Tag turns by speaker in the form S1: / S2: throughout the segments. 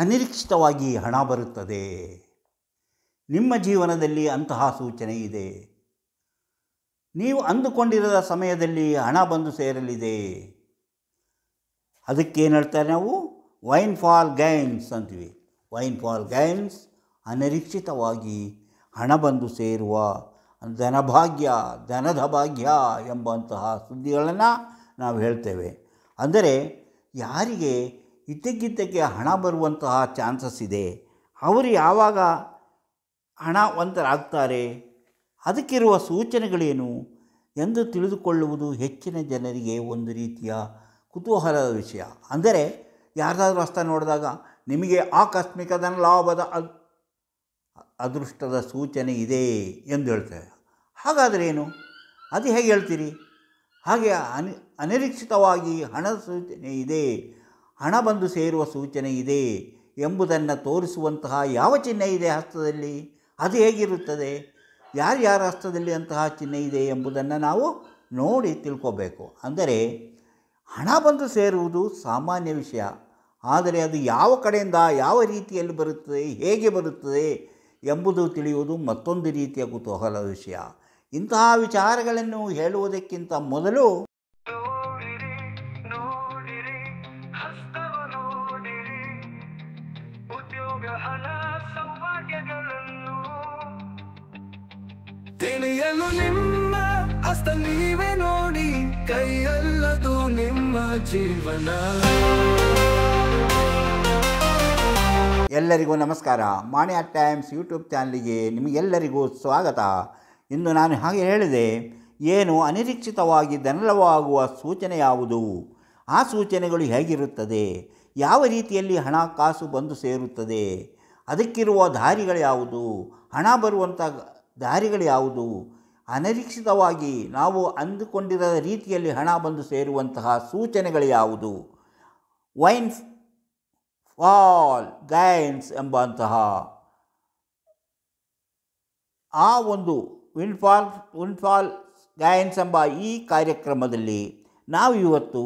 S1: ಅನಿರೀಕ್ಷಿತವಾಗಿ ಹಣ ಬರುತ್ತದೆ. ನಿಮ್ಮ ಜೀವನದಲ್ಲಿ ಅಂತಹ ಸೂಚನೆ ಇದೆ. ನೀವು ಅಂದುಕೊಂಡಿರದ ಸಮಯದಲ್ಲಿ ಹಣ ಬಂದು ಸೇರಲಿದೆ. ಅದಕ್ಕೇನು ಹೇಳ್ತಾರೆ ನಾವು? ವೈನ್ ಫಾಲ್ ಗೈನ್ಸ್ ಅಂತೀವಿ. ವೈನ್ ಫಾಲ್ ಗೈನ್ಸ್, ಅನಿರೀಕ್ಷಿತವಾಗಿ ಹಣ ಬಂದು ಸೇರುವ ಧನಭಾಗ್ಯ, ಧನದ ಭಾಗ್ಯ ಎಂಬಂತಹ ಸುದ್ದಿಗಳನ್ನು ನಾವು ಹೇಳ್ತೇವೆ. ಅಂದರೆ ಯಾರಿಗೆ ಇದ್ದಕ್ಕಿದ್ದಕ್ಕೆ ಹಣ ಬರುವಂತಹ ಚಾನ್ಸಸ್ ಇದೆ, ಅವರು ಯಾವಾಗ ಹಣವಂತರಾಗ್ತಾರೆ, ಅದಕ್ಕಿರುವ ಸೂಚನೆಗಳೇನು ಎಂದು ತಿಳಿದುಕೊಳ್ಳುವುದು ಹೆಚ್ಚಿನ ಜನರಿಗೆ ಒಂದು ರೀತಿಯ ಕುತೂಹಲದ ವಿಷಯ. ಅಂದರೆ ಯಾರ್ದಾದ್ರೂ ಹಸ್ತ ನೋಡಿದಾಗ ನಿಮಗೆ ಆಕಸ್ಮಿಕ ಧನ ಲಾಭದ ಅದೃಷ್ಟದ ಸೂಚನೆ ಇದೆ ಎಂದು ಹೇಳ್ತೇವೆ. ಹಾಗಾದರೆ ಏನು? ಅದು ಹೇಗೆ ಹೇಳ್ತೀರಿ? ಹಾಗೆ ಅನಿರೀಕ್ಷಿತವಾಗಿ ಹಣದ ಸೂಚನೆ ಇದೆ, ಹಣ ಬಂದು ಸೇರುವ ಸೂಚನೆ ಇದೆ ಎಂಬುದನ್ನು ತೋರಿಸುವಂತಹ ಯಾವ ಚಿಹ್ನೆ ಇದೆ ಹಸ್ತದಲ್ಲಿ? ಅದು ಹೇಗಿರುತ್ತದೆ? ಯಾರ್ಯಾರ ಹಸ್ತದಲ್ಲಿ ಅಂತಹ ಚಿಹ್ನೆ ಇದೆ ಎಂಬುದನ್ನು ನಾವು ನೋಡಿ ತಿಳ್ಕೋಬೇಕು. ಅಂದರೆ ಹಣ ಬಂದು ಸೇರುವುದು ಸಾಮಾನ್ಯ ವಿಷಯ, ಆದರೆ ಅದು ಯಾವ ಕಡೆಯಿಂದ ಯಾವ ರೀತಿಯಲ್ಲಿ ಬರುತ್ತದೆ, ಹೇಗೆ ಬರುತ್ತದೆ ಎಂಬುದು ತಿಳಿಯುವುದು ಮತ್ತೊಂದು ರೀತಿಯ ಕುತೂಹಲದ ವಿಷಯ. ಇಂತಹ ವಿಚಾರಗಳನ್ನು ಹೇಳುವುದಕ್ಕಿಂತ ಮೊದಲು
S2: ತಿಳಿಯಲು ನಿಮ್ಮ ಹಸ್ತ ನೀವೇ ನೋಡಿ, ಕೈಯಲ್ಲದು ನಿಮ್ಮ ಜೀವನ.
S1: ಎಲ್ಲರಿಗೂ ನಮಸ್ಕಾರ. ಮಾಣಿಯ ಟೈಮ್ಸ್ ಯೂಟ್ಯೂಬ್ ಚಾನಲಿಗೆ ನಿಮಗೆಲ್ಲರಿಗೂ ಸ್ವಾಗತ. ಇಂದು ನಾನು ಹಾಗೆ ಹೇಳಿದೆ, ಏನು ಅನಿರೀಕ್ಷಿತವಾಗಿ ಧನಲಾಭವಾಗುವ ಸೂಚನೆ ಯಾವುದು, ಆ ಸೂಚನೆಗಳು ಹೇಗಿರುತ್ತದೆ, ಯಾವ ರೀತಿಯಲ್ಲಿ ಹಣ ಕಾಸು ಬಂದು ಸೇರುತ್ತದೆ, ಅದಕ್ಕಿರುವ ದಾರಿಗಳು ಯಾವುದು, ಹಣ ಬರುವಂಥ ದಾರಿಗಳು ಯಾವುದು, ಅನಿರೀಕ್ಷಿತವಾಗಿ ನಾವು ಅಂದುಕೊಂಡಿರದ ರೀತಿಯಲ್ಲಿ ಹಣ ಬಂದು ಸೇರುವಂತಹ ಸೂಚನೆಗಳು ಯಾವುದು, ವೈನ್ ಫಾಲ್ ಗೈನ್ಸ್ ಎಂಬಂತಹ ಆ ಒಂದು ವಿನ್ಫಾಲ್ ಗೈನ್ಸ್ ಎಂಬ ಈ ಕಾರ್ಯಕ್ರಮದಲ್ಲಿ ನಾವು ಇವತ್ತು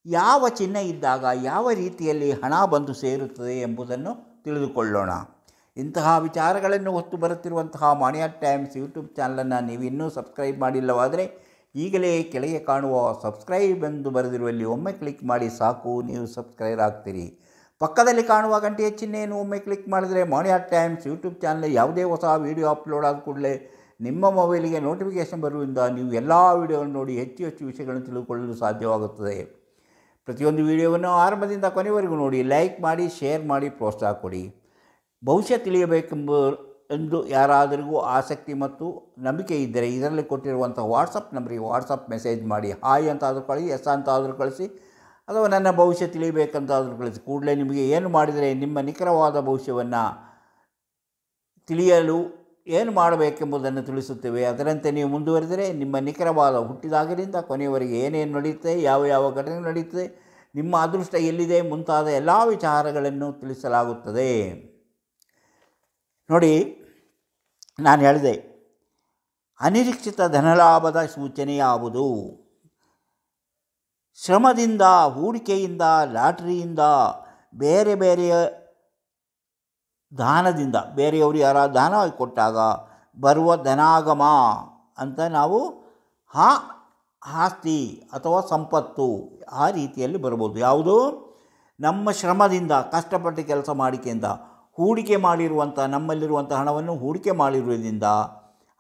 S1: ಯಾವ ಚಿಹ್ನೆ ಇದ್ದಾಗ ಯಾವ ರೀತಿಯಲ್ಲಿ ಹಣ ಬಂದು ಸೇರುತ್ತದೆ ಎಂಬುದನ್ನು ತಿಳಿದುಕೊಳ್ಳೋಣ. ಇಂತಹ ವಿಚಾರಗಳನ್ನು ಹೊತ್ತು ಬರುತ್ತಿರುವಂತಹ ಮಾಣಿಯ ಟೈಮ್ಸ್ ಯೂಟ್ಯೂಬ್ ಚಾನಲನ್ನು ನೀವು ಇನ್ನೂ ಸಬ್ಸ್ಕ್ರೈಬ್ ಮಾಡಿಲ್ಲವಾದರೆ ಈಗಲೇ ಕೆಳಗೆ ಕಾಣುವ ಸಬ್ಸ್ಕ್ರೈಬ್ ಎಂದು ಬರೆದಿರುವಲ್ಲಿ ಒಮ್ಮೆ ಕ್ಲಿಕ್ ಮಾಡಿ ಸಾಕು, ನೀವು ಸಬ್ಸ್ಕ್ರೈಬ್ ಆಗ್ತೀರಿ. ಪಕ್ಕದಲ್ಲಿ ಕಾಣುವ ಗಂಟೆಯ ಚಿಹ್ನೆಯನ್ನು ಒಮ್ಮೆ ಕ್ಲಿಕ್ ಮಾಡಿದರೆ ಮಾಣಿಯ ಟೈಮ್ಸ್ ಯೂಟ್ಯೂಬ್ ಚಾನಲ್ ಯಾವುದೇ ಹೊಸ ವೀಡಿಯೋ ಅಪ್ಲೋಡ್ ಆದ ಕೂಡಲೇ ನಿಮ್ಮ ಮೊಬೈಲಿಗೆ ನೋಟಿಫಿಕೇಷನ್ ಬರುವುದರಿಂದ ನೀವು ಎಲ್ಲ ವೀಡಿಯೋವನ್ನು ನೋಡಿ ಹೆಚ್ಚು ಹೆಚ್ಚು ವಿಷಯಗಳನ್ನು ತಿಳಿದುಕೊಳ್ಳಲು ಸಾಧ್ಯವಾಗುತ್ತದೆ. ಪ್ರತಿಯೊಂದು ವೀಡಿಯೋವನ್ನು ಆರಂಭದಿಂದ ಕೊನೆವರೆಗೂ ನೋಡಿ, ಲೈಕ್ ಮಾಡಿ, ಶೇರ್ ಮಾಡಿ, ಪ್ರೋತ್ಸಾಹ ಕೊಡಿ. ಭವಿಷ್ಯ ತಿಳಿಯಬೇಕೆಂದು ಯಾರಾದರಿಗೂ ಆಸಕ್ತಿ ಮತ್ತು ನಂಬಿಕೆ ಇದ್ದರೆ ಇದರಲ್ಲಿ ಕೊಟ್ಟಿರುವಂಥ ವಾಟ್ಸಪ್ ನಂಬರಿಗೆ ವಾಟ್ಸಪ್ ಮೆಸೇಜ್ ಮಾಡಿ. ಹಾಯ್ ಅಂತಾದರೂ ಕಳಿಸಿ, ಎಸ್ ಅಂತಾದರೂ ಕಳಿಸಿ, ಅಥವಾ ನನ್ನ ಭವಿಷ್ಯ ತಿಳಿಯಬೇಕಂತಾದರೂ ಕಳಿಸಿ. ಕೂಡಲೇ ನಿಮಗೆ ಏನು ಮಾಡಿದರೆ ನಿಮ್ಮ ನಿಖರವಾದ ಭವಿಷ್ಯವನ್ನು ತಿಳಿಯಲು ಏನು ಮಾಡಬೇಕೆಂಬುದನ್ನು ತಿಳಿಸುತ್ತೇವೆ. ಅದರಂತೆ ನೀವು ಮುಂದುವರೆದರೆ ನಿಮ್ಮ ನಿಖರವಾದ ಹುಟ್ಟಿದಾಗಲಿಂದ ಕೊನೆಯವರೆಗೆ ಏನೇನು ನಡೆಯುತ್ತೆ, ಯಾವ ಯಾವ ಘಟನೆ ನಡೆಯುತ್ತದೆ, ನಿಮ್ಮ ಅದೃಷ್ಟ ಎಲ್ಲಿದೆ ಮುಂತಾದ ಎಲ್ಲ ವಿಚಾರಗಳನ್ನು ತಿಳಿಸಲಾಗುತ್ತದೆ. ನೋಡಿ, ನಾನು ಹೇಳಿದೆ ಅನಿರೀಕ್ಷಿತ ಧನಲಾಭದ ಸೂಚನೆ ಯಾವುದು? ಶ್ರಮದಿಂದ, ಹೂಡಿಕೆಯಿಂದ, ಲಾಟ್ರಿಯಿಂದ, ಬೇರೆ ಬೇರೆಯ ದಾನದಿಂದ, ಬೇರೆಯವರು ಯಾರ ದಾನ ಕೊಟ್ಟಾಗ ಬರುವ ಧನಾಗಮ ಅಂತ ನಾವು ಆಸ್ತಿ ಅಥವಾ ಸಂಪತ್ತು ಆ ರೀತಿಯಲ್ಲಿ ಬರ್ಬೋದು. ಯಾವುದು? ನಮ್ಮ ಶ್ರಮದಿಂದ, ಕಷ್ಟಪಟ್ಟು ಕೆಲಸ ಮಾಡಿಕೆಯಿಂದ, ಹೂಡಿಕೆ ಮಾಡಿರುವಂಥ ನಮ್ಮಲ್ಲಿರುವಂಥ ಹಣವನ್ನು ಹೂಡಿಕೆ ಮಾಡಿರುವುದರಿಂದ,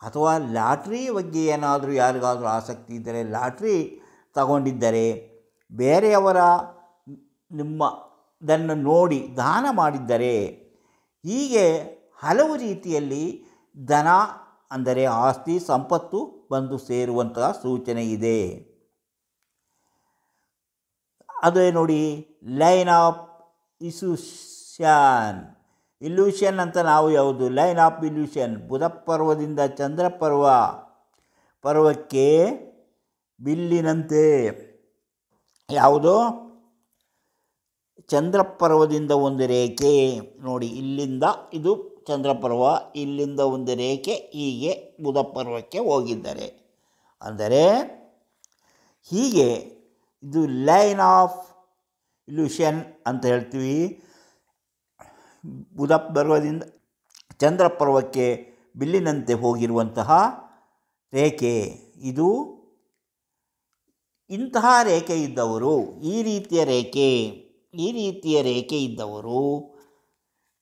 S1: ಅಥವಾ ಲಾಟ್ರಿ ಬಗ್ಗೆ ಏನಾದರೂ ಯಾರಿಗಾದರೂ ಆಸಕ್ತಿ ಇದ್ದರೆ ಲಾಟ್ರಿ ತಗೊಂಡಿದ್ದರೆ, ಬೇರೆಯವರ ನಿಮ್ಮದನ್ನು ನೋಡಿ ದಾನ ಮಾಡಿದ್ದರೆ, ಹೀಗೆ ಹಲವು ರೀತಿಯಲ್ಲಿ ಧನ ಅಂದರೆ ಆಸ್ತಿ ಸಂಪತ್ತು ಬಂದು ಸೇರುವಂತಹ ಸೂಚನೆ ಇದೆ. ಅದೇ ನೋಡಿ, ಲೈನ್ ಆಫ್ ಇಲ್ಯೂಷನ್ ಅಂತ ನಾವು ಯಾವುದು? Line of illusion. ಬುಧ ಪರ್ವದಿಂದ ಚಂದ್ರ ಪರ್ವಕ್ಕೆ ಬಿಲ್ಲಿನಂತೆ. ಯಾವುದು? ಚಂದ್ರಪರ್ವದಿಂದ ಒಂದು ರೇಖೆ ನೋಡಿ, ಇಲ್ಲಿಂದ ಇದು ಚಂದ್ರಪರ್ವ, ಇಲ್ಲಿಂದ ಒಂದು ರೇಖೆ ಹೀಗೆ ಬುಧ ಪರ್ವಕ್ಕೆ ಹೋಗಿದ್ದಾರೆ. ಅಂದರೆ ಹೀಗೆ ಇದು ಲೈನ್ ಆಫ್ ಇಲ್ಯೂಷನ್ ಅಂತ ಹೇಳ್ತೀವಿ. ಬುಧ ಪರ್ವದಿಂದ ಚಂದ್ರ ಪರ್ವಕ್ಕೆ ಬಿಲ್ಲಿನಂತೆ ಹೋಗಿರುವಂತಹ ರೇಖೆ ಇದು. ಇಂತಹ ರೇಖೆ ಇದ್ದವರು, ಈ ರೀತಿಯ ರೇಖೆ ಇದ್ದವರು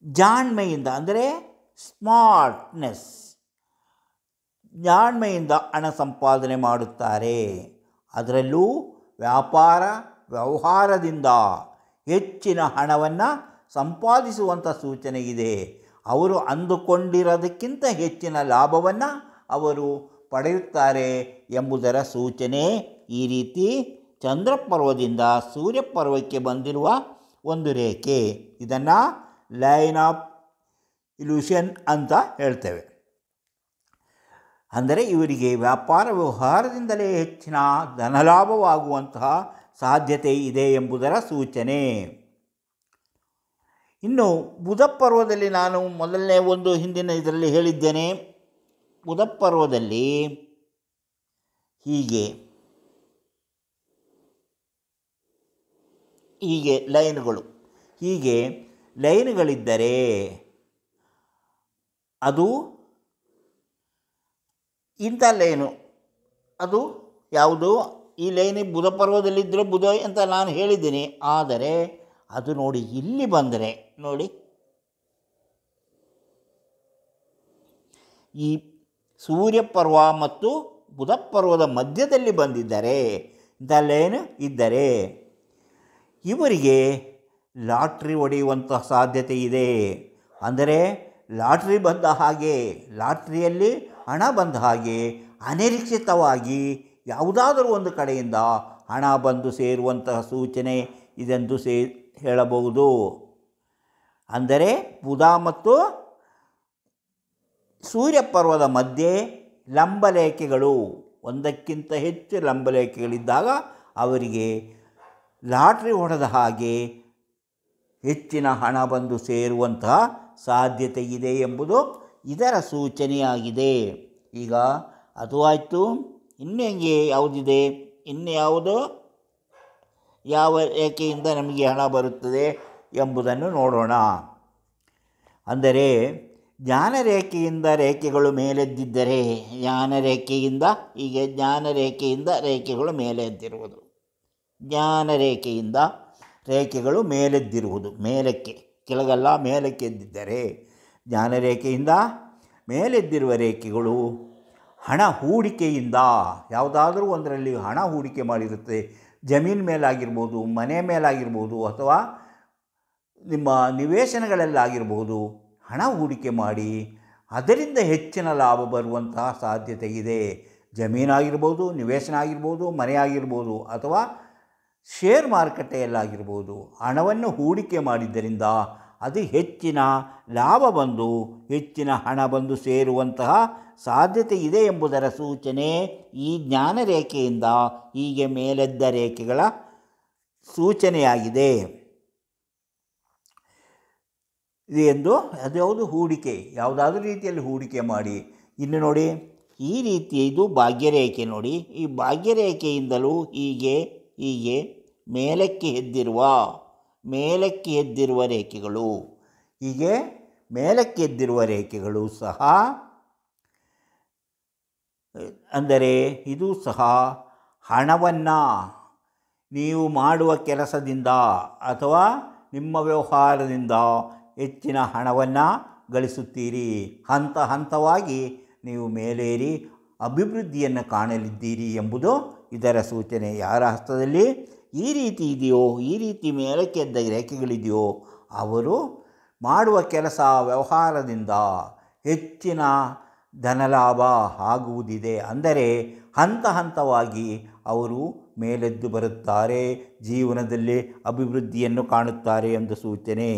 S1: ಜಾಣ್ಮೆಯಿಂದ ಅಂದರೆ ಸ್ಮಾರ್ಟ್ನೆಸ್, ಜಾಣ್ಮೆಯಿಂದ ಹಣ ಸಂಪಾದನೆ ಮಾಡುತ್ತಾರೆ. ಅದರಲ್ಲೂ ವ್ಯವಹಾರದಿಂದ ಹೆಚ್ಚಿನ ಹಣವನ್ನು ಸಂಪಾದಿಸುವಂಥ ಸೂಚನೆ ಇದೆ. ಅವರು ಅಂದುಕೊಂಡಿರೋದಕ್ಕಿಂತ ಹೆಚ್ಚಿನ ಲಾಭವನ್ನು ಅವರು ಪಡೆಯುತ್ತಾರೆ ಎಂಬುದರ ಸೂಚನೆ ಈ ರೀತಿ ಚಂದ್ರಪರ್ವದಿಂದ ಸೂರ್ಯಪರ್ವಕ್ಕೆ ಬಂದಿರುವ ಒಂದು ರೇಖೆ. ಇದನ್ನು ಲೈನ್ ಆಫ್ ಇಲ್ಯೂಷನ್ ಅಂತ ಹೇಳ್ತೇವೆ. ಅಂದರೆ ಇವರಿಗೆ ವ್ಯವಹಾರದಿಂದಲೇ ಹೆಚ್ಚಿನ ಧನಲಾಭವಾಗುವಂತಹ ಸಾಧ್ಯತೆ ಇದೆ ಎಂಬುದರ ಸೂಚನೆ. ಇನ್ನು ಬುಧ ಪರ್ವದಲ್ಲಿ ನಾನು ಮೊದಲನೇ ಒಂದು ಹಿಂದಿನ ಇದರಲ್ಲಿ ಹೇಳಿದ್ದೇನೆ. ಬುಧ ಪರ್ವದಲ್ಲಿ ಹೀಗೆ ಲೈನ್ಗಳಿದ್ದರೆ ಅದು ಇಂಥ ಲೈನು, ಅದು ಯಾವುದು? ಈ ಲೈನ್ ಬುಧ ಪರ್ವದಲ್ಲಿದ್ದರೆ ಬುಧ ಅಂತ ನಾನು ಹೇಳಿದ್ದೀನಿ. ಆದರೆ ಅದು ನೋಡಿ, ಇಲ್ಲಿ ಬಂದರೆ ನೋಡಿ, ಈ ಸೂರ್ಯಪರ್ವ ಮತ್ತು ಬುಧ ಪರ್ವದ ಮಧ್ಯದಲ್ಲಿ ಬಂದಿದ್ದರೆ, ಇಂಥ ಲೈನ್ ಇದ್ದರೆ ಇವರಿಗೆ ಲಾಟ್ರಿ ಹೊಡೆಯುವಂಥ ಸಾಧ್ಯತೆ ಇದೆ. ಅಂದರೆ ಲಾಟ್ರಿ ಬಂದ ಹಾಗೆ, ಲಾಟ್ರಿಯಲ್ಲಿ ಹಣ ಬಂದ ಹಾಗೆ ಅನಿರೀಕ್ಷಿತವಾಗಿ ಯಾವುದಾದರೂ ಒಂದು ಕಡೆಯಿಂದ ಹಣ ಬಂದು ಸೇರುವಂತಹ ಸೂಚನೆ ಇದೆಂದು ಹೇಳಬಹುದು. ಅಂದರೆ ಬುಧ ಮತ್ತು ಸೂರ್ಯಪರ್ವದ ಮಧ್ಯೆ ಲಂಬಲೇಖೆಗಳು, ಒಂದಕ್ಕಿಂತ ಹೆಚ್ಚು ಲಂಬಲೇಖೆಗಳಿದ್ದಾಗ ಅವರಿಗೆ ಲಾಟ್ರಿ ಹೊಡೆದ ಹಾಗೆ ಹೆಚ್ಚಿನ ಹಣ ಬಂದು ಸೇರುವಂತಹ ಸಾಧ್ಯತೆ ಇದೆ ಎಂಬುದು ಇದರ ಸೂಚನೆಯಾಗಿದೆ. ಈಗ ಅದು ಆಯಿತು. ಇನ್ನು ಹೆಂಗೆ ಯಾವುದಿದೆ? ಇನ್ನು ಯಾವ ರೇಖೆಯಿಂದ ನಮಗೆ ಹಣ ಬರುತ್ತದೆ ಎಂಬುದನ್ನು ನೋಡೋಣ. ಅಂದರೆ ಜ್ಞಾನರೇಖೆಯಿಂದ ರೇಖೆಗಳು ಮೇಲೆದ್ದಿದ್ದರೆ, ಜ್ಞಾನರೇಖೆಯಿಂದ ರೇಖೆಗಳು ಮೇಲೆದ್ದಿರುವುದು, ಜ್ಞಾನರೇಖೆಯಿಂದ ರೇಖೆಗಳು ಮೇಲೆದ್ದಿರುವುದು, ಮೇಲಕ್ಕೆ, ಕೆಳಗಲ್ಲ ಮೇಲಕ್ಕೆ ಎದ್ದಿದ್ದರೆ ಜ್ಞಾನರೇಖೆಯಿಂದ ಮೇಲೆದ್ದಿರುವ ರೇಖೆಗಳು ಹಣ ಹೂಡಿಕೆಯಿಂದ, ಯಾವುದಾದ್ರೂ ಒಂದರಲ್ಲಿ ಹಣ ಹೂಡಿಕೆ ಮಾಡಿರುತ್ತೆ. ಜಮೀನು ಮೇಲಾಗಿರ್ಬೋದು, ಮನೆ ಮೇಲಾಗಿರ್ಬೋದು, ಅಥವಾ ನಿಮ್ಮ ನಿವೇಶನಗಳಲ್ಲಾಗಿರ್ಬೋದು. ಹಣ ಹೂಡಿಕೆ ಮಾಡಿ ಅದರಿಂದ ಹೆಚ್ಚಿನ ಲಾಭ ಬರುವಂತಹ ಸಾಧ್ಯತೆ ಇದೆ. ಜಮೀನಾಗಿರ್ಬೋದು, ನಿವೇಶನ ಆಗಿರ್ಬೋದು, ಮನೆ ಆಗಿರ್ಬೋದು, ಅಥವಾ ಶೇರ್ ಮಾರುಕಟ್ಟೆಯಲ್ಲಾಗಿರ್ಬೋದು. ಹಣವನ್ನು ಹೂಡಿಕೆ ಮಾಡಿದ್ದರಿಂದ ಅದು ಹೆಚ್ಚಿನ ಲಾಭ ಬಂದು ಹೆಚ್ಚಿನ ಹಣ ಬಂದು ಸೇರುವಂತಹ ಸಾಧ್ಯತೆ ಇದೆ ಎಂಬುದರ ಸೂಚನೆ ಈ ಜ್ಞಾನರೇಖೆಯಿಂದ ಹೀಗೆ ಮೇಲೆದ್ದ ರೇಖೆಗಳ ಸೂಚನೆಯಾಗಿದೆ. ಇದು ಎಂದು ಅದ್ಯಾವುದು? ಹೂಡಿಕೆ, ಯಾವುದಾದ್ರೂ ರೀತಿಯಲ್ಲಿ ಹೂಡಿಕೆ ಮಾಡಿ. ಇನ್ನು ನೋಡಿ, ಈ ರೀತಿ ಇದು ಭಾಗ್ಯರೇಖೆ ನೋಡಿ. ಈ ಭಾಗ್ಯರೇಖೆಯಿಂದಲೂ ಹೀಗೆ ಮೇಲಕ್ಕೆ ಎದ್ದಿರುವ ರೇಖೆಗಳು, ಹೀಗೆ ಮೇಲಕ್ಕೆ ಎದ್ದಿರುವ ರೇಖೆಗಳು ಸಹ, ಅಂದರೆ ಇದು ಸಹ ಹಣವನ್ನು ನೀವು ಮಾಡುವ ಕೆಲಸದಿಂದ ಅಥವಾ ನಿಮ್ಮ ವ್ಯವಹಾರದಿಂದ ಹೆಚ್ಚಿನ ಹಣವನ್ನು ಗಳಿಸುತ್ತೀರಿ. ಹಂತ ಹಂತವಾಗಿ ನೀವು ಮೇಲೇರಿ ಅಭಿವೃದ್ಧಿಯನ್ನು ಕಾಣಲಿದ್ದೀರಿ ಎಂಬುದು ಇದರ ಸೂಚನೆ. ಯಾರ ಹಸ್ತದಲ್ಲಿ ಈ ರೀತಿ ಇದೆಯೋ, ಈ ರೀತಿ ಮೇಲಕ್ಕೆ ಎದ್ದ ರೇಖೆಗಳಿದೆಯೋ, ಅವರು ಮಾಡುವ ಕೆಲಸ ವ್ಯವಹಾರದಿಂದ ಹೆಚ್ಚಿನ ಧನಲಾಭ ಆಗುವುದಿದೆ. ಅಂದರೆ ಹಂತ ಹಂತವಾಗಿ ಅವರು ಮೇಲೆದ್ದು ಬರುತ್ತಾರೆ, ಜೀವನದಲ್ಲಿ ಅಭಿವೃದ್ಧಿಯನ್ನು ಕಾಣುತ್ತಾರೆ ಎಂದು ಸೂಚನೆ.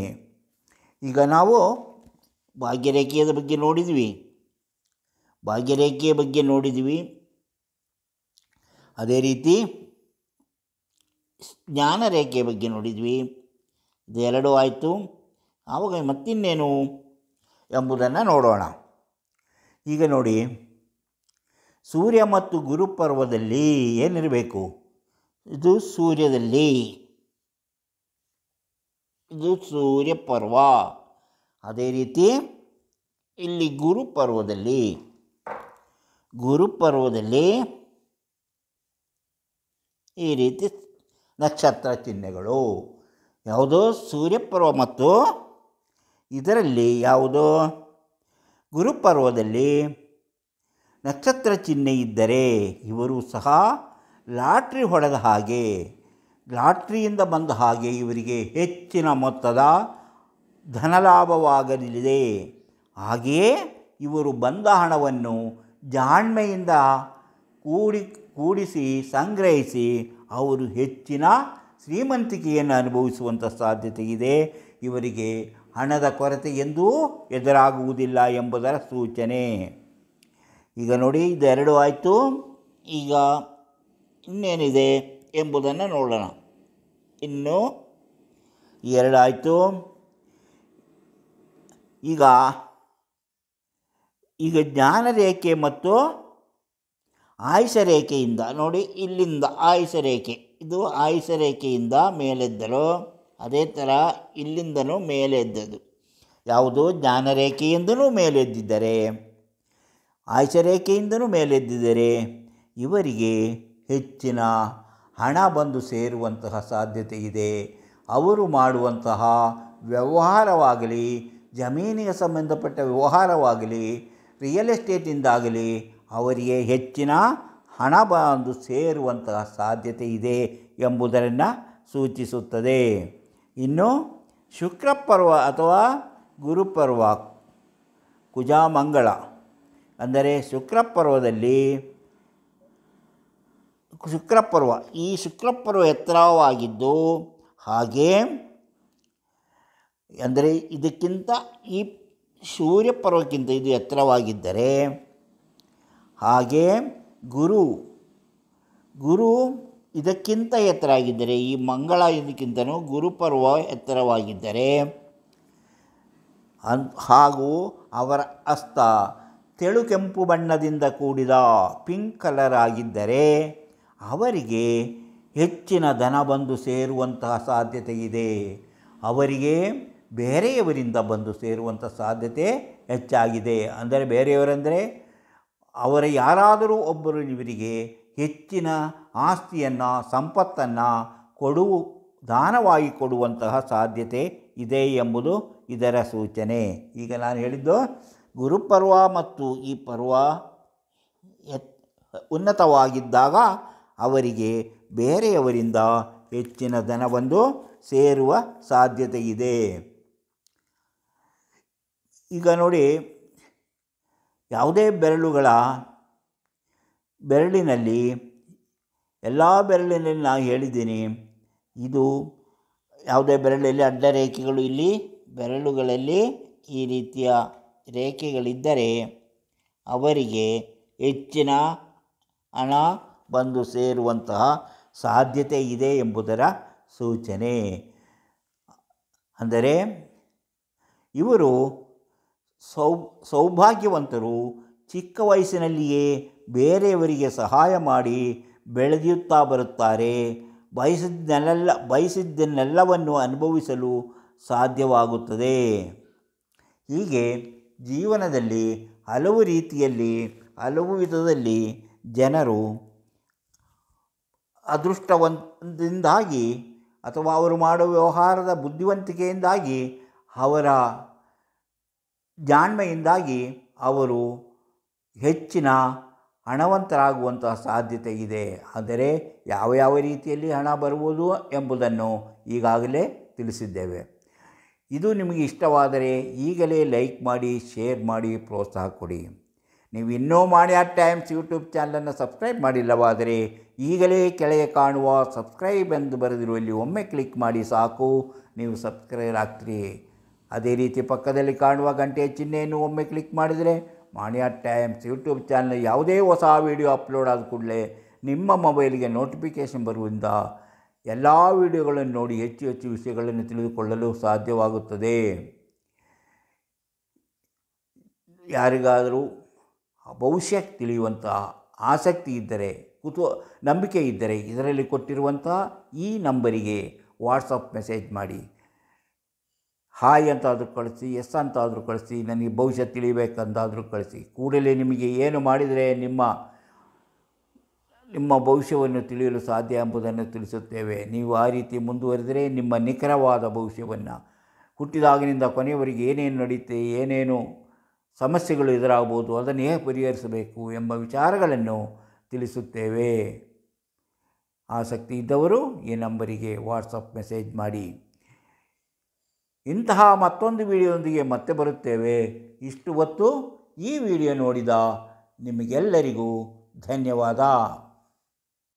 S1: ಈಗ ನಾವು ಭಾಗ್ಯರೇಖೆಯ ಬಗ್ಗೆ ನೋಡಿದ್ವಿ. ಅದೇ ರೀತಿ ಜ್ಞಾನರೇಖೆಯ ಬಗ್ಗೆ ನೋಡಿದ್ವಿ. ಇದೆರಡೂ ಆಯಿತು. ಆವಾಗ ಮತ್ತಿನ್ನೇನು ಎಂಬುದನ್ನು ನೋಡೋಣ. ಈಗ ನೋಡಿ, ಸೂರ್ಯ ಮತ್ತು ಗುರುಪರ್ವದಲ್ಲಿ ಏನಿರಬೇಕು? ಇದು ಸೂರ್ಯಪರ್ವ. ಅದೇ ರೀತಿ ಇಲ್ಲಿ ಗುರುಪರ್ವದಲ್ಲಿ ಈ ರೀತಿ ನಕ್ಷತ್ರ ಚಿಹ್ನೆಗಳು. ಯಾವುದೋ ಸೂರ್ಯಪರ್ವ ಮತ್ತು ಇದರಲ್ಲಿ ಯಾವುದೋ ಗುರುಪರ್ವದಲ್ಲಿ ನಕ್ಷತ್ರ ಚಿಹ್ನೆ ಇದ್ದರೆ ಇವರು ಸಹ ಲಾಟ್ರಿ ಹೊಡೆದ ಹಾಗೆ, ಲಾಟ್ರಿಯಿಂದ ಬಂದ ಹಾಗೆ ಇವರಿಗೆ ಹೆಚ್ಚಿನ ಮೊತ್ತದ ಧನಲಾಭವಾಗಲಿದೆ. ಹಾಗೆಯೇ ಇವರು ಬಂದ ಹಣವನ್ನು ಜಾಣ್ಮೆಯಿಂದ ಕೂಡಿಸಿ ಸಂಗ್ರಹಿಸಿ ಅವರು ಹೆಚ್ಚಿನ ಶ್ರೀಮಂತಿಕೆಯನ್ನು ಅನುಭವಿಸುವಂಥ ಸಾಧ್ಯತೆ ಇದೆ. ಇವರಿಗೆ ಹಣದ ಕೊರತೆ ಎಂದೂ ಎದುರಾಗುವುದಿಲ್ಲ ಎಂಬುದರ ಸೂಚನೆ. ಈಗ ನೋಡಿ, ಇದೆರಡು ಆಯಿತು. ಈಗ ಇನ್ನೇನಿದೆ ಎಂಬುದನ್ನು ನೋಡೋಣ. ಇನ್ನು ಎರಡು ಆಯಿತು. ಈಗ ಜ್ಞಾನರೇಖೆ ಮತ್ತು ಆಯುಷ ರೇಖೆಯಿಂದ ನೋಡಿ, ಇಲ್ಲಿಂದ ಆಯುಷ ರೇಖೆ, ಇದು ಆಯುಷ ರೇಖೆಯಿಂದ ಮೇಲೆದ್ದಲು, ಅದೇ ಥರ ಇಲ್ಲಿಂದನೂ ಮೇಲೆದ್ದದು. ಯಾವುದು ಜ್ಞಾನರೇಖೆಯಿಂದಲೂ ಮೇಲೆದ್ದಿದ್ದರೆ, ಆಯುಷ ರೇಖೆಯಿಂದಲೂ ಮೇಲೆದ್ದಿದ್ದರೆ ಇವರಿಗೆ ಹೆಚ್ಚಿನ ಹಣ ಬಂದು ಸೇರುವಂತಹ ಸಾಧ್ಯತೆ ಇದೆ. ಅವರು ಮಾಡುವಂತಹ ವ್ಯವಹಾರವಾಗಲಿ, ಜಮೀನಿಗೆ ಸಂಬಂಧಪಟ್ಟ ವ್ಯವಹಾರವಾಗಲಿ, ರಿಯಲ್ ಎಸ್ಟೇಟಿಂದಾಗಲಿ ಅವರಿಗೆ ಹೆಚ್ಚಿನ ಹಣ ಬಂದು ಸೇರುವಂತಹ ಸಾಧ್ಯತೆ ಇದೆ ಎಂಬುದನ್ನು ಸೂಚಿಸುತ್ತದೆ. ಇನ್ನು ಶುಕ್ರಪರ್ವ ಅಥವಾ ಗುರುಪರ್ವ, ಕುಜ ಮಂಗಳ, ಅಂದರೆ ಶುಕ್ರಪರ್ವ ಈ ಶುಕ್ರಪರ್ವ ಎತ್ತರವಾಗಿದ್ದು, ಹಾಗೇ ಅಂದರೆ ಇದಕ್ಕಿಂತ ಈ ಸೂರ್ಯಪರ್ವಕ್ಕಿಂತ ಇದು ಎತ್ತರವಾಗಿದ್ದರೆ, ಹಾಗೇ ಗುರು ಇದಕ್ಕಿಂತ ಎತ್ತರ ಆಗಿದ್ದರೆ, ಈ ಮಂಗಳ ಇದಕ್ಕಿಂತಲೂ ಗುರುಪರ್ವ ಎತ್ತರವಾಗಿದ್ದರೆ, ಹಾಗೂ ಅವರ ಹಸ್ತ ತೆಳು ಕೆಂಪು ಬಣ್ಣದಿಂದ ಕೂಡಿದ ಪಿಂಕ್ ಕಲರ್ ಆಗಿದ್ದರೆ ಅವರಿಗೆ ಹೆಚ್ಚಿನ ಧನ ಬಂದು ಸೇರುವಂತಹ ಸಾಧ್ಯತೆ ಇದೆ. ಅವರಿಗೆ ಬೇರೆಯವರಿಂದ ಬಂದು ಸೇರುವಂಥ ಸಾಧ್ಯತೆ ಹೆಚ್ಚಾಗಿದೆ. ಅಂದರೆ ಬೇರೆಯವರೆಂದರೆ ಅವರ ಯಾರಾದರೂ ಒಬ್ಬರು ಇವರಿಗೆ ಹೆಚ್ಚಿನ ಆಸ್ತಿಯನ್ನು, ಸಂಪತ್ತನ್ನು ದಾನವಾಗಿ ಕೊಡುವಂತಹ ಸಾಧ್ಯತೆ ಇದೆ ಎಂಬುದು ಇದರ ಸೂಚನೆ. ಈಗ ನಾನು ಹೇಳಿದ್ದು ಗುರುಪರ್ವ ಮತ್ತು ಈ ಪರ್ವ ಉನ್ನತವಾಗಿದ್ದಾಗ ಅವರಿಗೆ ಬೇರೆಯವರಿಂದ ಹೆಚ್ಚಿನ ಧನ ಬಂದು ಸೇರುವ ಸಾಧ್ಯತೆ ಇದೆ. ಈಗ ನೋಡಿ, ಯಾವುದೇ ಬೆರಳಿನಲ್ಲಿ ಎಲ್ಲ ಬೆರಳಿನಲ್ಲಿ ನಾನು ಹೇಳಿದ್ದೀನಿ, ಇದು ಯಾವುದೇ ಬೆರಳಲ್ಲಿ ಅಡ್ಡ ರೇಖೆಗಳು, ಇಲ್ಲಿ ಬೆರಳುಗಳಲ್ಲಿ ಈ ರೀತಿಯ ರೇಖೆಗಳಿದ್ದರೆ ಅವರಿಗೆ ಹೆಚ್ಚಿನ ಹಣ ಬಂದು ಸೇರುವಂತಹ ಸಾಧ್ಯತೆ ಇದೆ ಎಂಬುದರ ಸೂಚನೆ. ಅಂದರೆ ಇವರು ಸೌಭಾಗ್ಯವಂತರು. ಚಿಕ್ಕ ವಯಸ್ಸಿನಲ್ಲಿಯೇ ಬೇರೆಯವರಿಗೆ ಸಹಾಯ ಮಾಡಿ ಬೆಳೆಯುತ್ತಾ ಬರುತ್ತಾರೆ. ಬಯಸಿದ್ದನ್ನೆಲ್ಲವನ್ನು ಅನುಭವಿಸಲು ಸಾಧ್ಯವಾಗುತ್ತದೆ. ಹೀಗೆ ಜೀವನದಲ್ಲಿ ಹಲವು ವಿಧದಲ್ಲಿ ಜನರು ಅದೃಷ್ಟದಿಂದಾಗಿ ಅಥವಾ ಅವರು ಮಾಡುವ ವ್ಯವಹಾರದ ಬುದ್ಧಿವಂತಿಕೆಯಿಂದಾಗಿ, ಅವರ ಜಾಣ್ಮೆಯಿಂದಾಗಿ ಅವರು ಹೆಚ್ಚಿನ ಹಣವಂತರಾಗುವಂತಹ ಸಾಧ್ಯತೆ ಇದೆ. ಆದರೆ ಯಾವ ರೀತಿಯಲ್ಲಿ ಹಣ ಬರುವುದು ಎಂಬುದನ್ನು ಈಗಾಗಲೇ ತಿಳಿಸಿದ್ದೇವೆ. ಇದು ನಿಮಗೆ ಇಷ್ಟವಾದರೆ ಈಗಲೇ ಲೈಕ್ ಮಾಡಿ, ಶೇರ್ ಮಾಡಿ, ಪ್ರೋತ್ಸಾಹ ಕೊಡಿ. ನೀವು ಇನ್ನೂ ಮಾಣಿಯಾ ಟೈಮ್ಸ್ ಯೂಟ್ಯೂಬ್ ಚಾನಲನ್ನು ಸಬ್ಸ್ಕ್ರೈಬ್ ಮಾಡಿಲ್ಲವಾದರೆ ಈಗಲೇ ಕೆಳಗೆ ಕಾಣುವ ಸಬ್ಸ್ಕ್ರೈಬ್ ಎಂದು ಬರೆದಿರುವಲ್ಲಿ ಒಮ್ಮೆ ಕ್ಲಿಕ್ ಮಾಡಿ ಸಾಕು, ನೀವು ಸಬ್ಸ್ಕ್ರೈಬ್ ಆಗ್ತೀರಿ. ಅದೇ ರೀತಿ ಪಕ್ಕದಲ್ಲಿ ಕಾಣುವ ಗಂಟೆಯ ಚಿಹ್ನೆಯನ್ನು ಒಮ್ಮೆ ಕ್ಲಿಕ್ ಮಾಡಿದರೆ ಮಾಣಿಯಾ ಟೈಮ್ಸ್ ಯೂಟ್ಯೂಬ್ ಚಾನಲ್ ಯಾವುದೇ ಹೊಸ ವಿಡಿಯೋ ಅಪ್ಲೋಡ್ ಆದ ಕೂಡಲೇ ನಿಮ್ಮ ಮೊಬೈಲಿಗೆ ನೋಟಿಫಿಕೇಷನ್ ಬರುವುದರಿಂದ ಎಲ್ಲ ವಿಡಿಯೋಗಳನ್ನು ನೋಡಿ ಹೆಚ್ಚು ವಿಷಯಗಳನ್ನು ತಿಳಿದುಕೊಳ್ಳಲು ಸಾಧ್ಯವಾಗುತ್ತದೆ. ಯಾರಿಗಾದರೂ ಭವಿಷ್ಯ ತಿಳಿಯುವಂಥ ಆಸಕ್ತಿ ಇದ್ದರೆ, ನಂಬಿಕೆ ಇದ್ದರೆ ಇದರಲ್ಲಿ ಕೊಟ್ಟಿರುವಂಥ ಈ ನಂಬರಿಗೆ ವಾಟ್ಸಪ್ ಮೆಸೇಜ್ ಮಾಡಿ. ಹಾಯ್ ಅಂತಾದರೂ ಕಳಿಸಿ, ಎಸ್ ಅಂತಾದರೂ ಕಳಿಸಿ, ನನಗೆ ಭವಿಷ್ಯ ತಿಳಿಬೇಕಂತಾದರೂ ಕಳಿಸಿ. ಕೂಡಲೇ ನಿಮಗೆ ಏನು ಮಾಡಿದರೆ ನಿಮ್ಮ ಭವಿಷ್ಯವನ್ನು ತಿಳಿಯಲು ಸಾಧ್ಯ ಎಂಬುದನ್ನು ತಿಳಿಸುತ್ತೇವೆ. ನೀವು ಆ ರೀತಿ ಮುಂದುವರೆದರೆ ನಿಮ್ಮ ನಿಖರವಾದ ಭವಿಷ್ಯವನ್ನು, ಹುಟ್ಟಿದಾಗಿನಿಂದ ಕೊನೆಯವರೆಗೆ ಏನೇನು ನಡೆಯುತ್ತೆ, ಏನೇನು ಸಮಸ್ಯೆಗಳು ಎದುರಾಗ್ಬೋದು, ಅದನ್ನು ಹೇಗೆ ಪರಿಹರಿಸಬೇಕು ಎಂಬ ವಿಚಾರಗಳನ್ನು ತಿಳಿಸುತ್ತೇವೆ. ಆಸಕ್ತಿ ಇದ್ದವರು ಈ ನಂಬರಿಗೆ ವಾಟ್ಸಪ್ ಮೆಸೇಜ್ ಮಾಡಿ. ಇಂತಹ ಮತ್ತೊಂದು ವಿಡಿಯೋದೊಂದಿಗೆ ಮತ್ತೆ ಬರುತ್ತೇವೆ. ಇಷ್ಟು ಹೊತ್ತು ಈ ವಿಡಿಯೋ ನೋಡಿದ ನಿಮಗೆಲ್ಲರಿಗೂ ಧನ್ಯವಾದ.